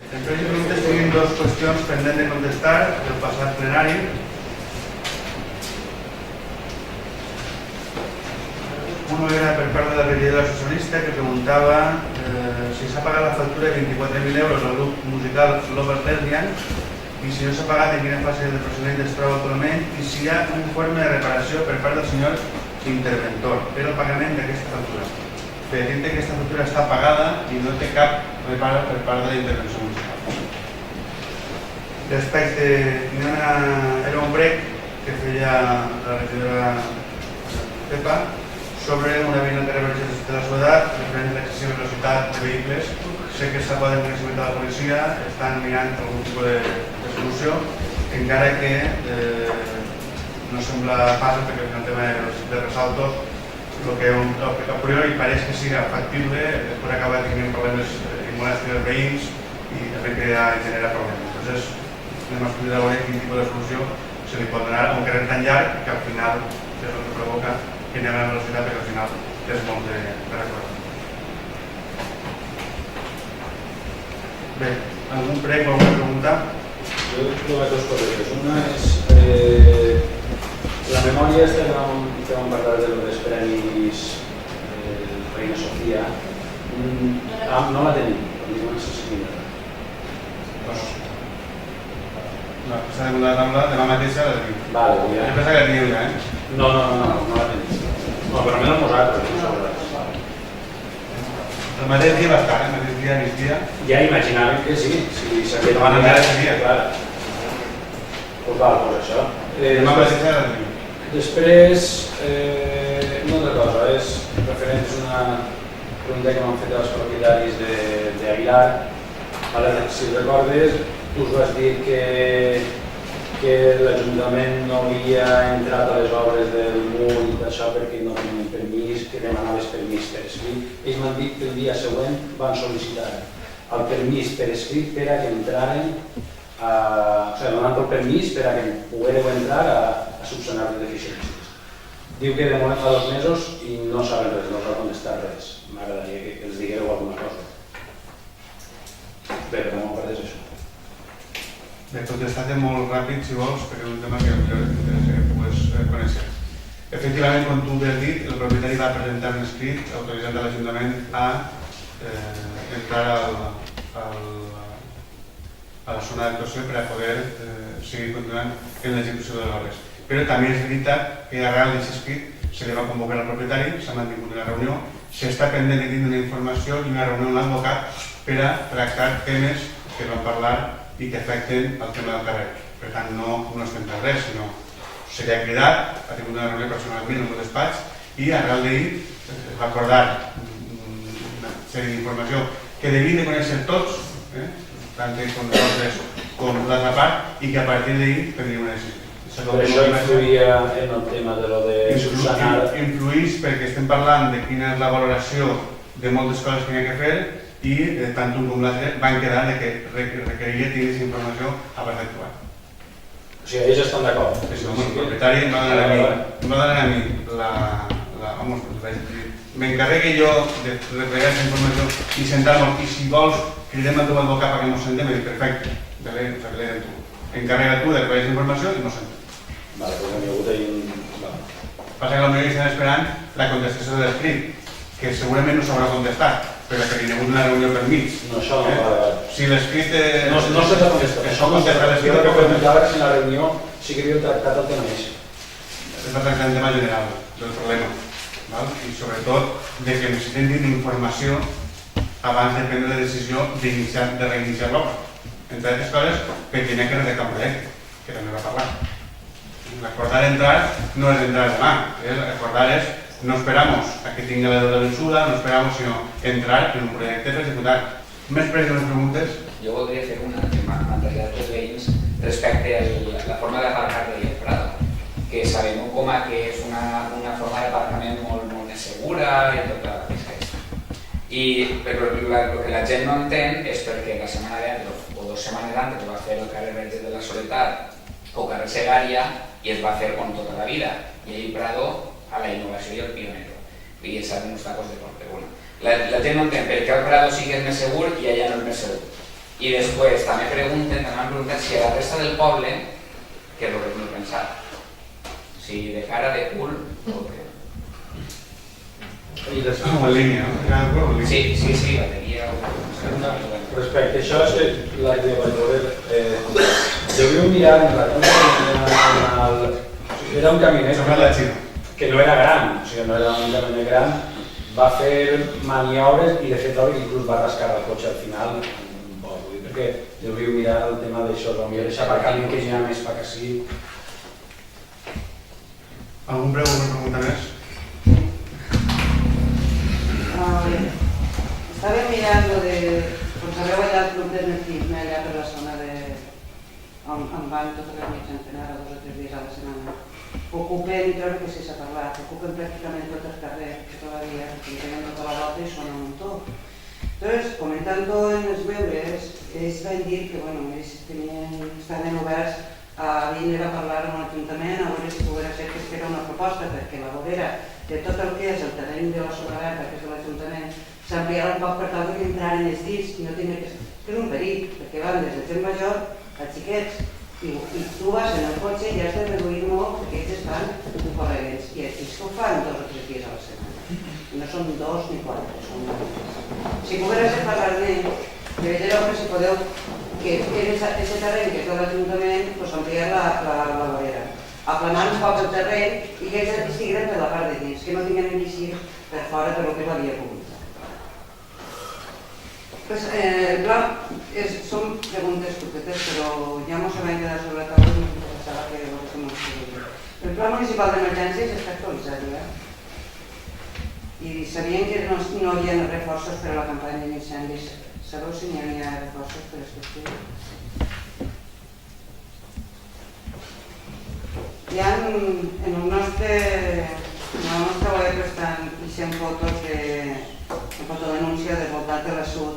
En totes les preguntes tenim dues qüestions pendents de contestar del passat plenari. Una era per part de la regidora socialista que preguntava si s'ha pagat la factura de 24.000 euros al grup musical Lopas Lesbian i si no s'ha pagat en quina fase de procediment es troba actualment i si hi ha un informe de reparació per part del senyor interventor per al pagament d'aquesta factura. Per dir que aquesta factura està pagada i no té cap reparo per part de la intervenció municipal. Respecte, era un prec que feia la regidora Pepa sobre una via de reversió de la Soledat referent a l'excessiva velocitat de vehicles. Sé que s'ha poden coneixement de la policia, estan mirant algun tipus de solució, encara que no sembla fàcil perquè el tema de resaltos el que a priori pareix que siga factible després acabar tenint problemes molèsties dels veïns i també genera problemes. Entonces, anem a estudiar a veure quin tipus de solució se li pot donar a un carrer tan llarg que al final és el que provoca que anem a la velocitat perquè al final és molt de recórrer. Bé, algun prec o alguna pregunta? Jo he trobat dues coses. Una és la memòria que vam parlar de los premis Reina Sofia. No la tenim, no necessitem. La peça de la taula de la mateixa la tenim. Vale, ja. Jo pensa que la teniu ja, No la tenim. No, però almenys nosaltres. El mateix dia va estar, el mateix dia, migdia. Ja imaginàvem que sí, si s'havia de manera de dia. Clar. Doncs val, doncs això. Demà mateixa la tenim. Després, una altra cosa, és referent a una pregunta que m'han fet els propietaris d'Aguilar. Si recordes, tu us vas dir que l'Ajuntament no havia entrat a les obres del mur i d'això perquè no tenien permís, que demanaves permís per escrit. Ells m'han dit que el dia següent van sol·licitar el permís per escrit per a que entraren, donant el permís per a que poguéreu entrar a subsanar les deficiències. Diu que de moment fa 2 mesos i no saben res, no us ha contestat res. M'agradaria que els digueu alguna cosa. Bé, però no m'ho això. Bé, contestat molt ràpid, si vols, perquè és un tema que t'interessa que pugues conèixer. Efectivament, com tu has dit, el propietari va presentar un escrit autoritzant a l'Ajuntament a entrar a la zona d'actuació per a poder seguir continuant en l'execució de les obres. Però també és veritat que arrel d'aquest escrit se li va convocar al propietari, s'ha mantingut una reunió, s'està pendent de tindre una informació i una reunió amb l'advocat per a tractar temes que van parlar i que afecten el tema del carrer. Per tant, no estem per res, sinó se li ha cridat, ha tingut una reunió personalment en un despatx i arrel d'ahir es va acordar una sèrie d'informació que devien de conèixer tots, tant ells com nosaltres com l'altra part, i que a partir d'ahir prendríem una decisió. Per això influïa en el tema de lo de subsanar. Influïx perquè estem parlant de quina és la valoració de moltes coses que hi ha que fer i tant un com l'altre van quedar que requeriria tenir aquesta informació abans d'actuar. O sigui, ells estan d'acord? El propietari em va donar a mi m'encarregue jo de replegar aquesta informació i sentar-nos, i si vols cridem al teu advocat perquè ens sentem i dic, perfecte, repleguem tu. Encarrega tu de replegar aquesta informació i ens sentem. Vale, doncs n'hi ha hagut ahir un... Passa que potser estan esperant la contestació de l'escrit, que segurament no s'haurà contestat, però que hi ha hagut una reunió per mig. No, això no, vale. Si l'escrit... No s'ha contestat. Això contesta l'escrit. Jo que preguntava si en la reunió sí que havíeu tractat el tema així. Es va tractar el tema general del problema. I sobretot de que necessitem dir informació abans de prendre la decisió de reiniciar l'obra. Entre altres coses, perquè n'hi ha que redactar un projecte, que també va parlar. Acordar entrar no es entrar demà, acordar es no esperamos a que tinga la deuda vençuda, no esperamos sino entrar en un projecte per executar. Més preguntes? Jo voldria fer una que m'han plantejat els veïns respecte a la forma d'aparcar de Llet Prado, que sabem com que és una forma d'aparcament molt més segura i tota la pesca aquesta. Però el que la gent no entén és perquè la setmana abans o 2 setmanes antes va fer el carrer Verge de la Soledat o carrer Segària i es va fer com tota la vida, i ahir Prado a la innovació i el pionero, i es saben uns tacos de porc, però bueno. La gent no entén per què el Prado sigui més segur i allà no és més segur. I després també m'han preguntat si a la resta del poble què és el que tinc pensat. Si de cara de cul o què. I després, en línia, no? Sí, bateria. Respecte a això, la idea de veure, devíeu mirar era un caminet que no era gran, o sigui, no era un caminet gran, va fer maniobres i de fet inclús va rascar el cotxe al final, perquè devíeu mirar el tema d'això, potser deixar per camí que hi ha més per que sí. Algun preu o una pregunta més? Estaba mirando pues habeu allà el club d'atletisme allà per la zona on van totes les mitjans anar 2 o 3 dies a la setmana. Ocupen, i trobo que sí s'ha parlat, ocupen pràcticament tot el carrer todavía, que tenen tota la volta i són un muntó. Entonces, comentando en els membres, ells van dir que ells estaven oberts a vindre a parlar amb l'Ajuntament a veure si poguera ser que es fera una proposta, perquè la vorera de tot el que és el terreny de la zona verda, que és de l'Ajuntament, s'ampliarà un poc per tal que entraren els dits i no tindre que... És un perill, perquè van des de gent major a xiquets i tu vas en el cotxe i has de reduir molt perquè ells estan corregents i ells que ho fan 2 o 3 dies a la setmana. I no són 2 ni 4, són 2. Si poguera ser parlar-ne, que vegeu que si podeu que en aquest terreny que és de l'Ajuntament ampliar la vorera, aplanar un poc el terreny i que ells estiguen per la part de dins, que no tinguin bici per fora per lo que és la via pública. Clar, són preguntes curtetes, però ja mos sabem quedar sobre la taula i m'interessava que ho haguéssim explicat. El Pla Municipal d'Emergències està actualitzat, i sabien que no hi havia reforços per a la campanya d'incendis. Sabeu si n'hi havia reforços per a aquest estiu? Hi ha en el nostre web estan 100 fotos de fotodenúncia del voltant de la Sud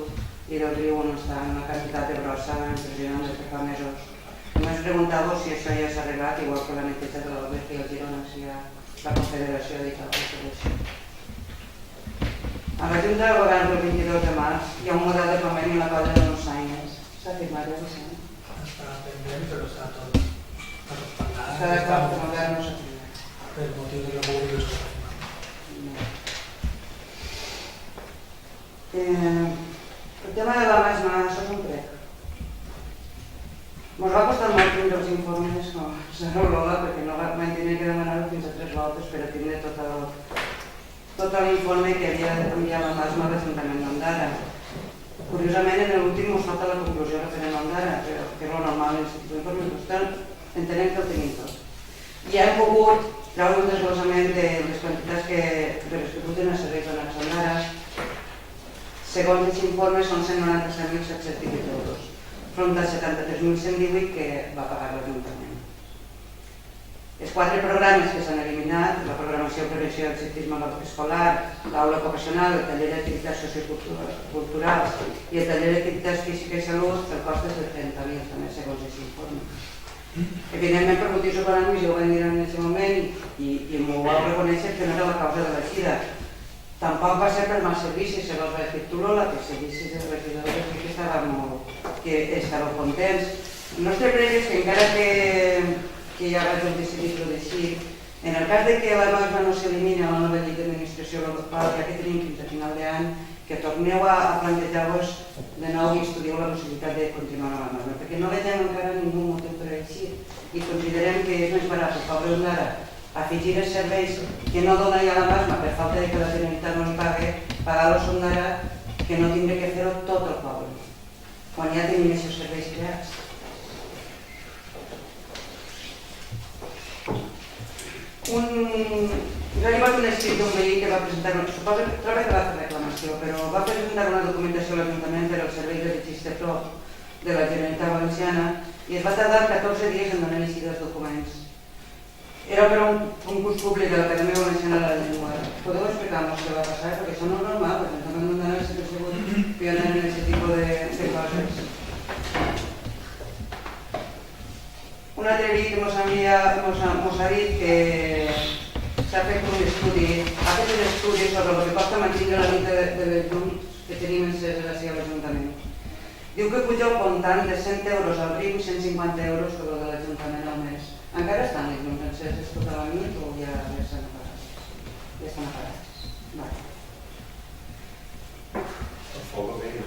i del riu on està una quantitat de brossa impressionant des de fa mesos. Només preguntava si això ja s'ha arreglat, igual que la neteja de l'Albert i el Girona, si hi ha la Confederació dedicada a tot això. A la Junta de Govern del 22 de març hi ha un model de conveni en la colla de Monsaines. S'ha firmat, Vicent? Està pendent, però està tot pagat. Està d'acord que el govern no s'ha firmat. Per motiu de la mobilització s'ha firmat. El tema de la masma, això és un prec. Ens va costar molt tindre els informes, com serà Lola, perquè no vam tenir que demanar-ho fins a 3 voltes per a tindre tot l'informe que havia d'enviar la masma a l'Ajuntament d'Ondara. Curiosament, en l'últim ens falta la conclusió referent a Ondara, que és el normal en l'institut d'informes, però entenem que el tenim tot. I hem pogut treure un desglossament de les quantitats que respecten a serveis donats a Ondara. Segons els informes, són 197.718 euros, front als 73.118 que va pagar l'Ajuntament. Els 4 programes que s'han eliminat, la programació prevenció del ciclisme escolar, l'aula ocupacional, el taller d'activitats socioculturals i el taller d'activitats física i salut, el cost és de 30.000, també segons els informes. Evidentment, per motius econòmics, ja ho vam dir en aquest moment i m'ho vau reconèixer que no era la causa de l'eixida. Tampoc va ser per mal servici, segons va dir tu, Lola, que servicis de regidors que estàveu contents. El nostre prec és que encara que ja vaig decidir-ho d'així, en el cas que la norma no s'elimina a la nova llei d'administració local, ja que tenim fins a final d'any, que torneu a plantejar-vos de nou i estudieu la possibilitat de continuar amb la norma, perquè no veiem encara ningú motiu per així i considerem que és més barat el poble d'Ondara afegir els serveis que no dona ja la masma per falta de que la Generalitat no li pague, pagar-los a Ondara, que no tindré que fer-ho tot el poble, quan ja tenim aquests serveis creats. Jo he arribat un escrit d'un veí que va presentar, suposo que trobo que va fer reclamació, però va presentar una documentació a l'Ajuntament per al servei de registre pro de la Generalitat Valenciana i es va tardar 14 dies en donar així els documents. Era per un concurs públic de l'Acadèmia Valenciana de la Llengua. Podeu explicar-nos què va passar? Perquè això no és normal, perquè ens hem donat sempre sigut pioner en aquest tipus de coses. Un altre veí que mos ha dit que s'ha fet un estudi, sobre el que costa mantenir la nit de les llums que tenim enceses a l'Ajuntament. Diu que puja el comptant de 100 euros al riu i 150 euros per de l'Ajuntament al mes. Encara estan les llums enceses tota la nit o ja estan apagats? Ja estan apagats. Vale. El foc bé, no?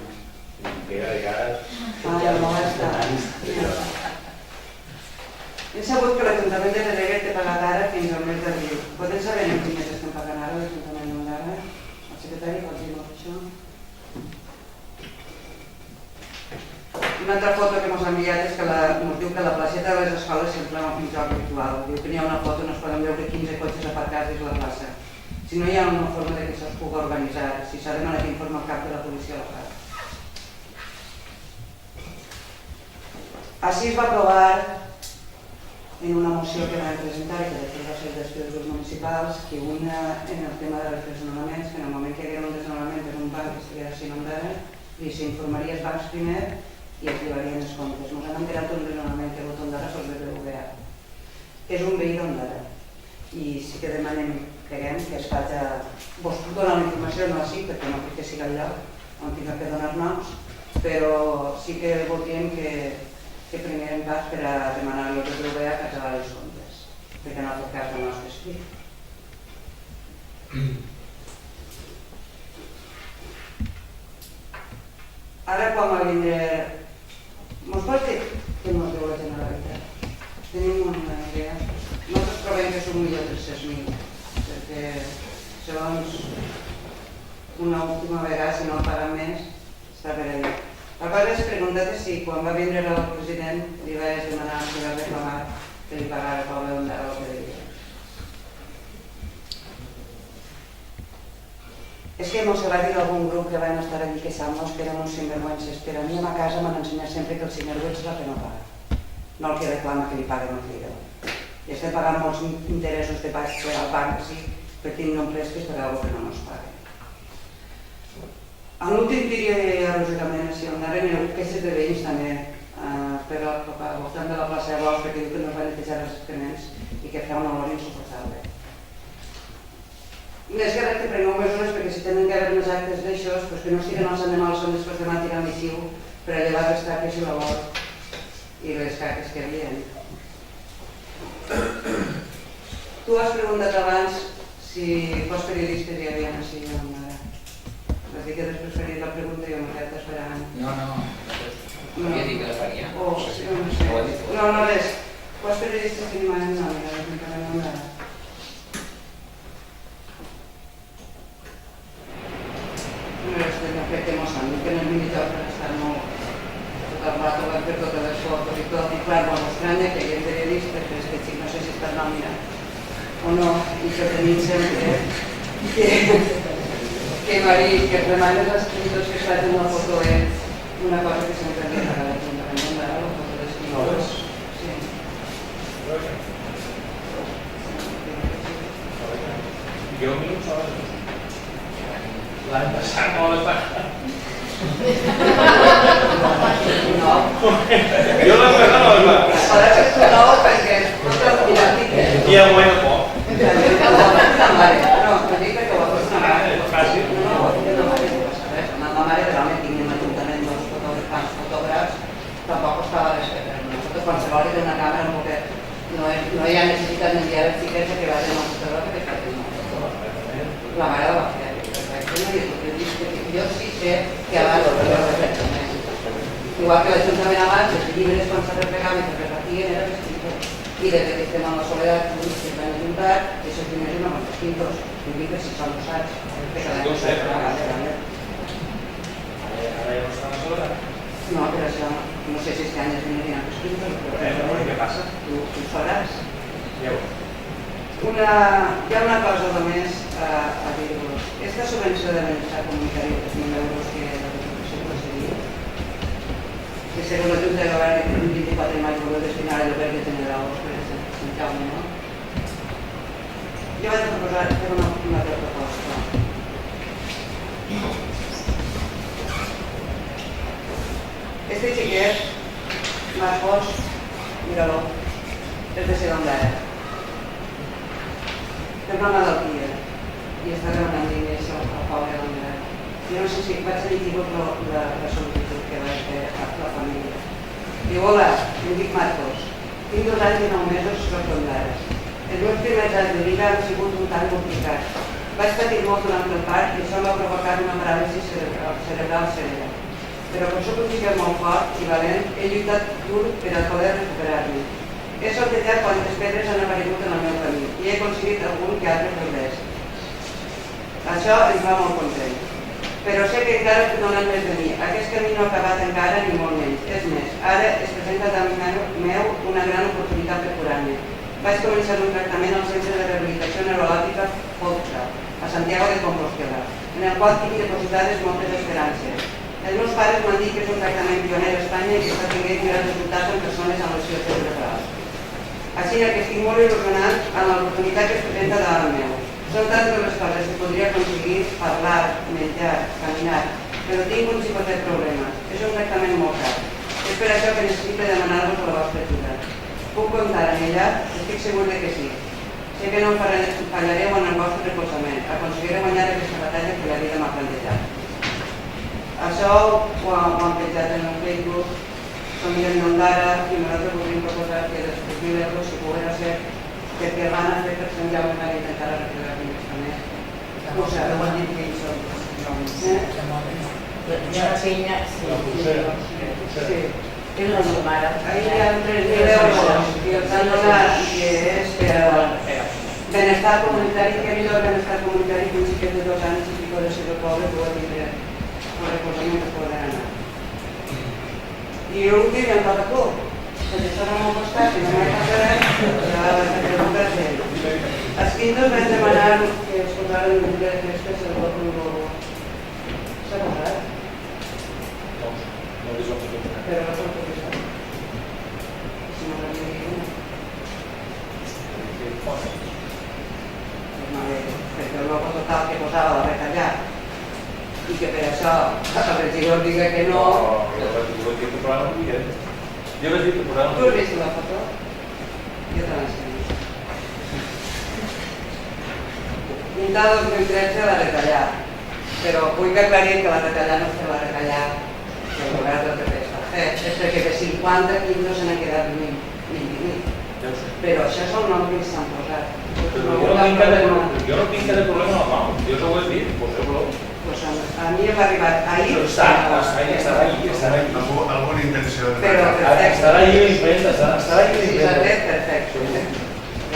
Pega de gas... Ja no està. Hem sabut que l'Ajuntament de Pedreguer té pagat ara fins al mes d'abril. Poden saber en quin mes estem pagant ara l'Ajuntament d'Ondara? El secretari pot dir-nos això? Una altra foto que ens ha enviat és que ens diu que la placeta de les escoles sempre és un joc virtual. Diu que n'hi ha una foto on es poden veure 15 cotxes aparcats dins la plaça. Si no hi ha una forma que això es pugui organitzar, si s'ha demanat informe al cap de la policia local. Així es va aprovar en una moció que vam presentar i que després va ser després dels grups municipals que una en el tema dels desnonaments, que en el moment que hi hagués un desnonament per un banc que estigués així Ondara, i s'informaria els bancs primer i es llevarien els comptes. Ens han enterat un desnonament que ha hagut Ondara sobre el BBVA. És un veí d'Ondara i sí que demanem, creguem, que es faci... Vos puc donar la informació, no així, perquè no crec que sigui el lloc on tinc que donar noms, però sí que voldríem que prenguem pas per a demanar-li al BBVA que acabarà els comptes, perquè en altre cas el nostre escrit. Ara quan va vindre... Mos pots dir què ens diu la Generalitat? Tenim una idea. Nosaltres trobem que són 1.300.000, perquè segons una última vegada, si no el paguen més, està per allà. La cosa és preguntar-te si quan va vindre el president li vaig demanar, si va reclamar que li pagara el poble d'Ondara el que devia. És que mos va dir algun grup que van estar allí queixant-nos que érem uns sinvergüences, però a mi a casa m'han ensenyat sempre que el sinvergüenza és el que no paga, no el que reclama que li paguen el que li deu. I estem pagant molts interessos de baix al banc, sí, per tenir un préstec per alguna que no ens paguen. En l'últim dia d'arrossegament, si Ondara n'hi ha hagut queixes de veïns també per al voltant de la plaça de Bous, perquè diu que no es van netejar els excrements i que feia una olor insuportable. Més que res que prengueu mesures perquè si tenen que haver més actes d'això, que no estiguen els animals on després demà tirar missiu per a llevar les taques i l'olor i les caques que havien. Tu has preguntat abans si quants periodistes hi havia així a Ondara. Vas dir que després faries la pregunta i jo m'he quedat esperant. No havia dit que la faria. No, res. Quants periodistes tenim ara en Ondara? No crec que mos han dit que no és millor per estar molt tot el rato per fer totes les fotos i tot, i clar, molt estranya que hi ha periodistes, però és que xic, no sé si estàs nòmina o no, i que tenim sempre que Marí, que remanes els escriptors que es una foto és una cosa que sempre li agrada a l'Ajuntament d'Ondara, la foto d'escriptors. Sí. Jo a mi no sabes. L'any passat no l'he pagat. No. Jo l'any passat no l'he pagat. Ara que és nou perquè no t'has mirat ni què. I el guany poc. No, dic perquè ho ha fet una mare. Fàcil. No, ho ha fet una mare, no passa res. La mare de l'home tinc en l'Ajuntament dels fotògrafs, tampoc costava res fer. Nosaltres qualsevol té una càmera un poquet. No hi ha necessitat d'enviar els xiquets que vagin al fotògraf que facin la mare de la filla. Jo sí sé que abans ho feia perfectament. Igual que l'Ajuntament abans, els llibres quan s'ha repegat i es repartien eren escriptors. I des que estem en la soledat, que s'han ajuntat, i els primers eren els escriptors. I dic que si són usats, que cada any s'ha repegat. Ara ja no està a la soledat. No, però això, no sé si este any es venien els escriptors, però què passa? tu ho sabràs. Ja ho. Hi ha una cosa només a dir-vos. Esta subvenció de benestar comunitari de 3.000 euros que la Diputació procedia, que segons la Junta de Govern el 24 de maig voleu destinar a l'Albergue General per Sant Jaume, no? Jo vaig proposar fer una altra proposta. Este xiquet, Marcos, mira-lo, és de secundària. Té una malaltia i està demanant diners al poble d'Ondara. Jo no sé si vaig haver tingut la sol·licitud que vaig fer a la família. Diu, hola, em dic Marcos. Tinc 2 anys i 9 mesos, soc d'Ondara. Els meus primers anys de vida han sigut un tant complicats. Vaig patir molt durant el part i això m'ha provocat una paràlisi cerebral severa. Però com soc un xiquet molt fort i valent, he lluitat dur per a poder recuperar-me. He sortejat quantes pedres han aparegut en el meu camí i he aconseguit algun que altre progrés. Això em fa molt content. Però sé que encara estic donant més de mi. Aquest camí no ha acabat encara ni molt menys. És més, ara es presenta davant meu una gran oportunitat per curar-me. Vaig començar un tractament al Centre de Rehabilitació Neurològica Poltra, a Santiago de Compostela, en el qual tinc depositades moltes esperances. Els meus pares m'han dit que és un tractament pioner a Espanya i que està tenint grans resultats en persones amb lesió cerebral. Així que estic molt il·lusionat amb l'oportunitat que es presenta davant meu. Són tantes les coses que podria aconseguir parlar, menjar, caminar, però tinc un xicotet problema. És un tractament molt car. És per això que necessito demanar-vos la vostra ajuda. Puc comptar en ella? Estic segur que sí. Sé que no em fallareu en el vostre recolzament. Aconseguiré guanyar aquesta batalla que la vida m'ha plantejat. Això ho han penjat en el Facebook, som gent d'Ondara i nosaltres voldríem proposar que dels 3.000 euros si poguera ser perquè van a fer per Sant Jaume per intentar arreglar l'investament. O sigui, ho han dit que ells són. La penya, sí. És la mare. Ahí hi ha 3.000 euros que els han donat que és per benestar comunitari, que millor benestar comunitari que un xiquet de 2 anys i pico de ser pobre que ho ha tindre el recolzament que poden anar. I l'últim em toca tu. Perquè això no m'ha costat i no m'ha passat res, la pregunta és ell. Els quintos vam demanar que es posaren un llibre de festes el vot d'un globo. S'ha posat? No, Però no s'ha posat. Si no l'havia dit, perquè el logo total que posava la retallar i que per això el regidor diga que no. Jo vaig dir que posava... Tu has vist la foto? Jo te l'ensenyo. Pintar 2013 la retallar, però vull aclarir que la retallar no és la retallar que el govern del PP està fet, és perquè de 50 quilos no se n'han quedat ni 28. Però això són noms que s'han posat. Jo no tinc cada problema a la mà, jo s'ho he dit, poseu-lo. A mi m'ha arribat ahir. Estarà ahí. Alguna intenció de... Però perfecte. Estarà ahí l'imprenta, estarà ahí Si l'imprenta. s'ha fet, perfecte.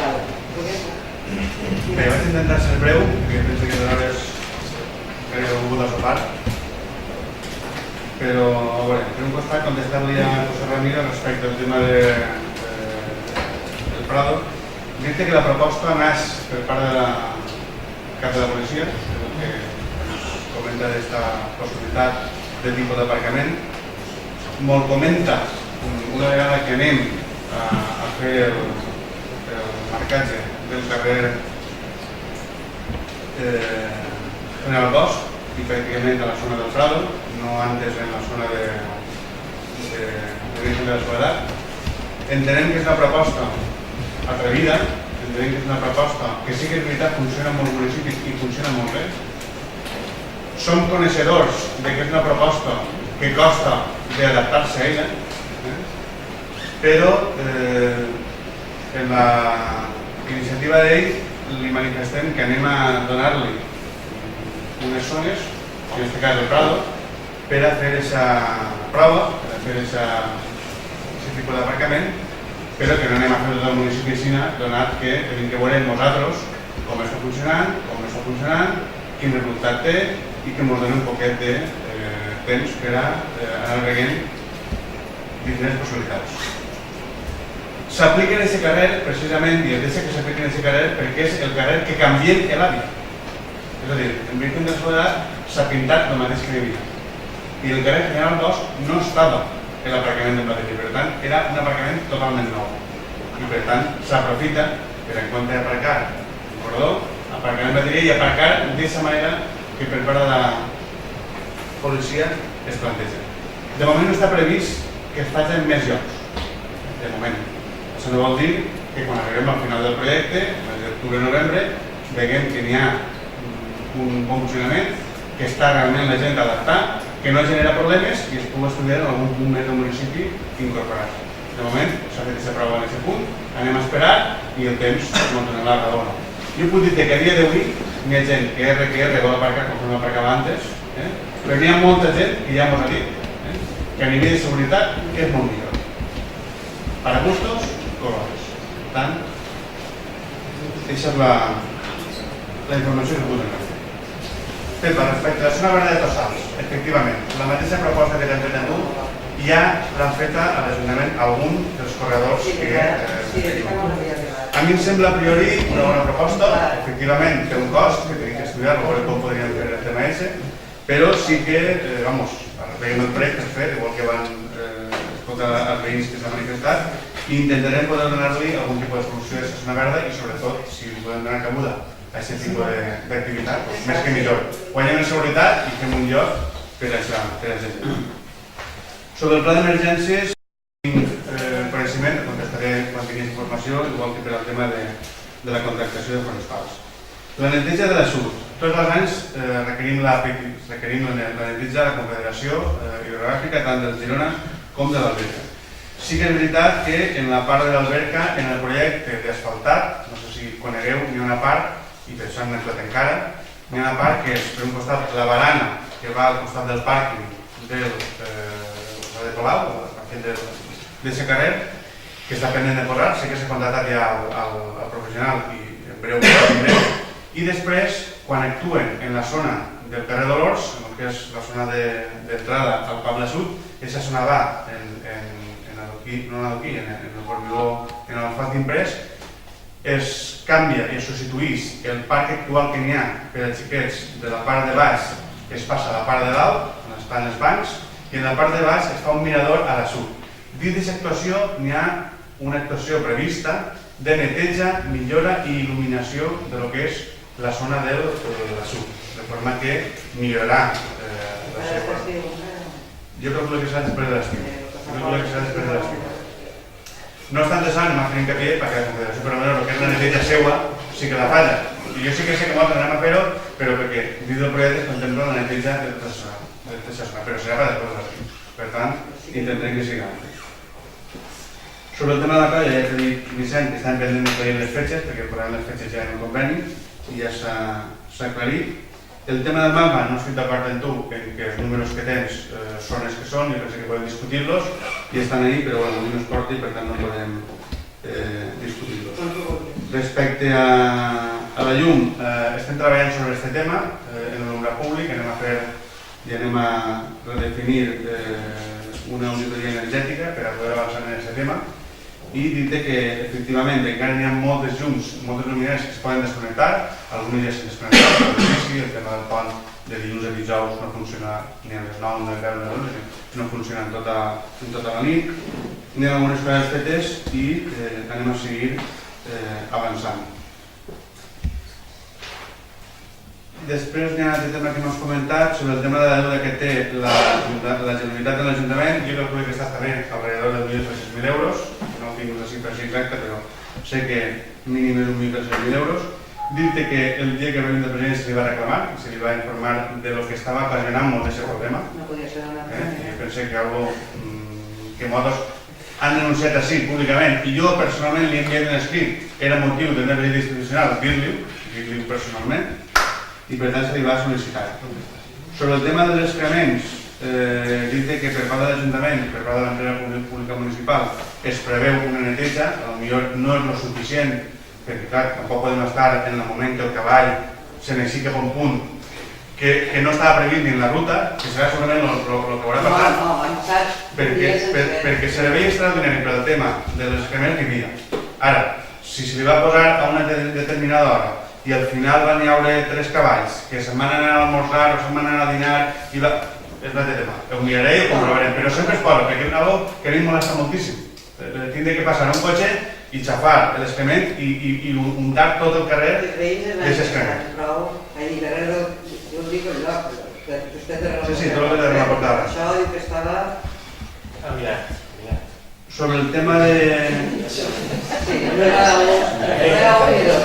Vale. Bé, vaig intentar ser breu, perquè penso que d'hores he volgut a sopar. Però, a veure, per un costat, contestar-li a José Ramiro respecte al tema del Prado, dir-te que la proposta naix per part de la cap de la policia, que comenta d'esta possibilitat de tipus d'aparcament. Molt comenta, una vegada que anem a fer el marcatge del carrer General Bosch i pràcticament de la zona del Prado, no antes en la zona de Virgen de la Soledat. Entenem que és una proposta atrevida, entenem que és una proposta que sí que és veritat funciona en molts municipis i funciona molt bé. Som coneixedors de que és una proposta que costa d'adaptar-se a ella, però en la iniciativa d'ell li manifestem que anem a donar-li unes zones, en aquest cas el Prado, per a fer aquesta prova, per a fer aquest tipus d'aparcament, però que no anem a fer tot el municipi Sina, donat que tenim que veure nosaltres com està funcionant, quin resultat té i que ens doni un poquet de temps per a anar veient diferents possibilitats. S'aplica en aquest carrer, precisament, i es deixa que s'apliqui en aquest carrer perquè és el carrer que canviem l'àvia. És a dir, en Virgen de la Soledat s'ha pintat el mateix que hi havia. I el carrer General Bosch no estava en l'aparcament del mateix, per tant, era un aparcament totalment nou. I per tant, s'aprofita per en compte d'aparcar el corredor, aparcar en bateria i aparcar d'aquesta manera que per part de la policia es planteja. De moment no està previst que es facin més llocs. De moment. Això no vol dir que quan arribem al final del projecte, el mes d'octubre-novembre, veiem que n'hi ha un bon funcionament, que està realment la gent adaptant, que no genera problemes i es pugui estudiar en algun punt més del municipi incorporar-se. De moment s'ha fet aquesta prova en aquest punt, anem a esperar i el temps no ens donarà la raó. Jo puc dir que a dia d'avui hi ha gent que R vol aparcar com no aparcava antes, però hi ha molta gent que ja m'ho ha dit que a nivell de seguretat és molt millor. Para gustos, colores. Per tant, aquesta és la informació que puc donar. Pepa, respecte a la zona verda de Tossals, efectivament, la mateixa proposta que t'hem fet a tu ja l'han feta a l'Ajuntament algun dels corredors que a mi em sembla a priori una bona proposta, efectivament té un cost que tenim que estudiar, veure com podríem fer el tema ese, però sí que, veiem el prec per fer, igual que van escoltar els veïns que s'han manifestat, i intentarem poder donar-li algun tipus de solució a la zona verda i sobretot, si li podem donar cabuda a aquest tipus d'activitat, més que millor. Guanyem en seguretat i fem un lloc per a gent. Sobre el pla d'emergències, tinc coneixement, contestaré quan tinguis informació, igual que per al tema de la contractació de forestals. La neteja de l'assut. Tots els anys requerim la neteja de la Confederació Hidrogràfica, tant del Girona com de l'Alberca. Sí que és veritat que en la part de l'Alberca, en el projecte d'asfaltat, no sé si conegueu, hi ha una part, i per això hem anat encara, hi ha una part que és, per un costat, la barana que va al costat del pàrquing de Colau, d'aquest carrer, que està pendent de posar, sé que s'ha contractat ja al professional i en breu ho tindrem. I després, quan actuen en la zona del carrer Dolors, en el que és la zona d'entrada al Pabla Sud, aquesta zona va en el formigó, en l'asfalt imprès, es canvia i es substituís el parc actual que n'hi ha per als xiquets de la part de baix, es passa a la part de dalt, on estan els bancs, i en la part de baix es fa un mirador a la sud. Dins d'aquesta actuació n'hi ha una actuació prevista de neteja, millora i il·luminació de lo que és la zona de la sud, de forma que millorarà la seva. Jo crec que serà després de l'estiu. No obstant això, anem a fer hincapié perquè la Confederació, per almenys el que és la neteja seua, sí que la falla. I jo sí que sé que nosaltres anem a fer-ho, però perquè dins del projecte es contempla la neteja de tota la zona, però serà per després de l'estiu. Per tant, intentarem que siga. Sobre el tema de la colla, ja t'he dit, Vicent, que estan pendent de aclarir les fetges, perquè posarem les fetges ja en el conveni, i ja s'ha aclarit. El tema del mapa, no estic d'acord amb tu, en que els números que tens són els que són, jo penso que podem discutir-los, i estan ahí, però bueno, avui no es porta i per tant no podem discutir-los. Respecte a la llum, estem treballant sobre aquest tema en l'ombra públic, anem a redefinir una auditoria energètica per a poder avançar en aquest tema, i dir-te que efectivament encara n'hi ha moltes llums, moltes luminàries que es poden desconnectar, algunes ja s'han desconnectat, el tema del pont de dilluns a dijous no funciona ni a les 9 ni a les 10 ni a les 11, no funciona en tota la nit, n'hi ha algunes coses fetes i anem a seguir avançant. Després n'hi ha un altre tema que m'has comentat sobre el tema de la deuda que té la Generalitat de l'Ajuntament. Jo calculo que està també alrededor de 1.300.000 euros, no tinc la xifra així exacta, però sé que mínim és 1.300.000 euros. Dir-te que el dia que vam de president se li va reclamar, se li va informar de lo que estava ocasionant molt d'aquest problema. No podia ser una cosa. Jo pensé que algo que molts han denunciat així públicament i jo personalment li he enviat en escrit, era motiu de nervi institucional dir-li personalment, i per tant se li va sol·licitar. Sobre el tema dels excrements, dir-te que per part de l'Ajuntament i per part de l'empresa pública municipal es preveu una neteja, potser no és el suficient, perquè clar, tampoc podem estar en el moment que el cavall se n'així cap a un punt que no estava previst ni en la ruta, que serà segurament el que haurà passat, perquè servei extraordinari per al tema dels excrements que hi havia. Ara, si se li va posar a una determinada hora i al final van haure 3 cavalls que se'n van anar a almorzar o se'n van anar a dinar i va... és un altre tema, ho miraré i ho comprovarem, però sempre es posa, perquè és una cosa que a mi em molesta moltíssim. Tindre que passar un cotxe i xafar l'excrement i untar tot el carrer d'aquest excrement. Jo ho dic al lloc, que vostè té raó. Sí, tot el que té la portada. Això diu que estava... mirat. Sobre el tema de... Sí, no era un i dos.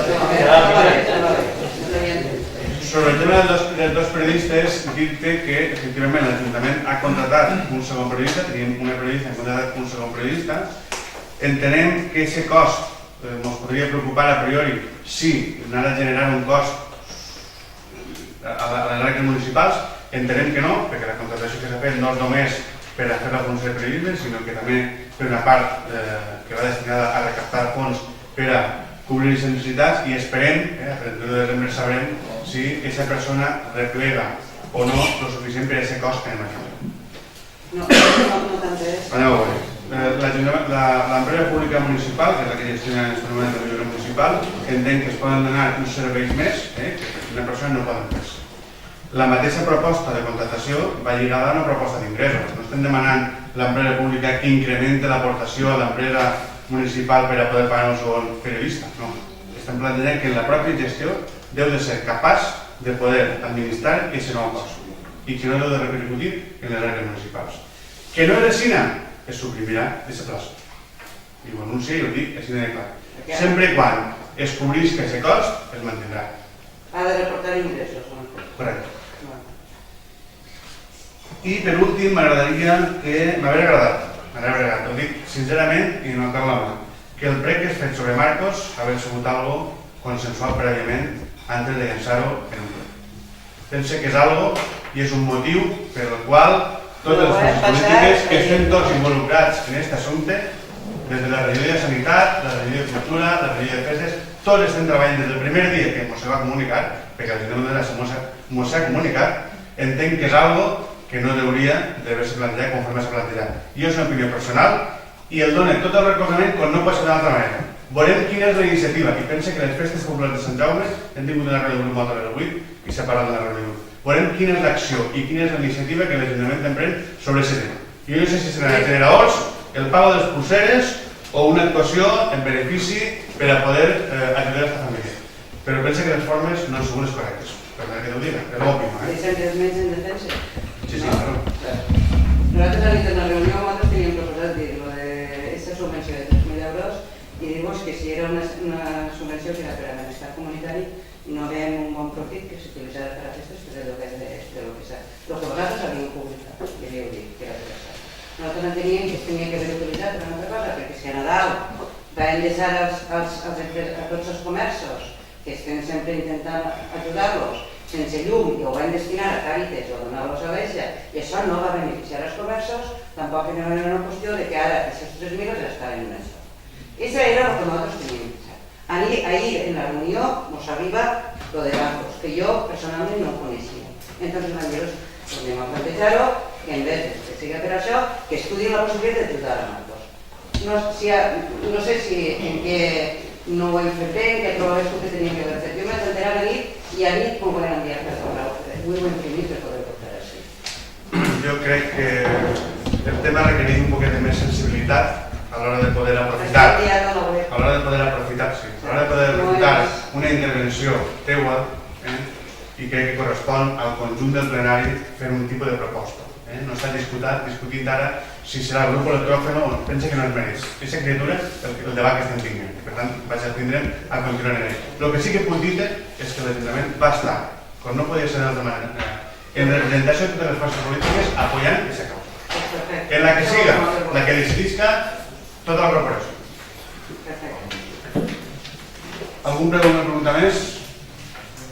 Sobre el tema dels dos periodistes, dir-te que efectivament l'Ajuntament ha contratat un segon periodista, tenim una periodista, hem contratat un segon periodista. Entenem que aquest cost ens podria preocupar a priori si anara a generar un cost a les arques municipals. Entenem que no, perquè la contratació que s'ha fet no és només per a fer la funció de periodisme, sinó que també per una part que va destinada a recaptar fons per a cobrir les necessitats, i esperem, a 31 de desembre sabrem si aquesta persona replega o no el suficient per a aquest cost que anem a fer. No tant és. Aneu a veure. L'empresa pública municipal, que és la que gestiona en aquest moment la millora municipal, entenc que es poden donar uns serveis més que una persona no poden fer. La mateixa proposta de contratació va lligada a una proposta d'ingressos. No estem demanant l'empresa pública que incrementi l'aportació a l'empresa municipal per a poder pagar un segon periodista. No. Estem plantejant que la pròpia gestió deu de ser capaç de poder administrar aquest nou cost i que no deu de repercutir en les arques municipals. Que no és així, es suprimirà aquesta plaça. I ho anuncio i ho dic així de clar. Sempre i quan es cobrisca aquest cost, es mantindrà. Ha de reportar ingressos. Correcte. I per últim m'agradaria que m'hauria agradat, ho dic sincerament i no cal la mà, que el prec que es fet sobre Marcos hagués sigut algo consensual prèviament antes de llançar-ho en un ple. Pense que és algo i és un motiu per el qual totes les forces polítiques que estem tots involucrats en aquest assumpte, des de la regió de Sanitat, la regió de Cultura, la regió de Defenses, tots estem treballant des del primer dia que ens va comunicar, perquè el General de ens ha comunicat, entenc que és algo que no hauria d'haver-se plantejat conforme s'ha plantejat. Jo és una opinió personal i el dono tot el recolzament quan no pot ser d'altra manera. Veurem quina és la iniciativa, i pensa que les festes populars de Sant Jaume hem tingut una reunió molt a les 8 i s'ha parlat de la reunió. Veurem quina és l'acció i quina és la iniciativa que l'Ajuntament emprèn sobre aquest tema. Jo no sé si seran els generadors, el pago de les pulseres o una actuació en benefici per a poder ajudar a aquesta família. Però pensa que les formes no són les correctes. Perdona que t'ho diga, és l'òptima. Deixem que els menys en defensa. Sí, claro. Nosaltres a nit en la reunió nosaltres teníem proposat dir aquesta subvenció de 3.000 euros i dir-vos que si era una subvenció que era per a benestar comunitari no veiem un bon profit que s'utilitzava per a festes, però és de lo que s'ha. El que vosaltres havíeu publicat, i havíeu dit que era per a això. Nosaltres enteníem que es tenia que haver utilitzat per una altra cosa, perquè si a Nadal vam deixar a tots els comerços que estem sempre intentant ajudar-los sense llum i ho van destinar a Càritas o a donar-los a l'Eixa i això no va beneficiar els comerços, tampoc no era una qüestió de que ara aquests 3.000 es gastaven en això. Això era el que nosaltres teníem pensat. Ahir en la reunió ens arriba lo de Marcos, que jo personalment no coneixia. Entonces vam dir, tornem a plantejar-ho i en vez de que sigui per això, que estudien la possibilitat d'ajudar a Marcos. No sé si en què no ho hem fet bé, en què trobes tu que teníem que haver fet. Jo m'he enterat a la nit i a nit com ho van enviar per correu. Avui ho hem imprimit per poder portar així. Jo crec que el tema requereix un poquet de més sensibilitat a l'hora de poder aprofitar. A l'hora de poder aprofitar, sí. A l'hora de poder aprofitar una intervenció teua i crec que correspon al conjunt del plenari fer un tipus de proposta. No està discutint ara si serà el grup electròfeno o no. Pensa que no es mereix. Aquesta criatura, el debat que estem tinguent. Per tant, vaig a tindre'm a continuar en ell. El que sí que puc dir és que l'Ajuntament va estar, com no podia ser d'altra manera, en representació de totes les forces polítiques apoyant aquesta causa. En la que siga, la que decidisca tota la corporació. Algun pregunta més?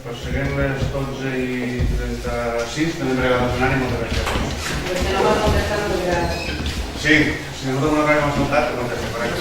Pues seguim les 12:36, tenim regalat un ànim, moltes gràcies. Però si no m'ha contestat, no diràs. Sí, si nosaltres no l'acabem escoltat, no té correcte.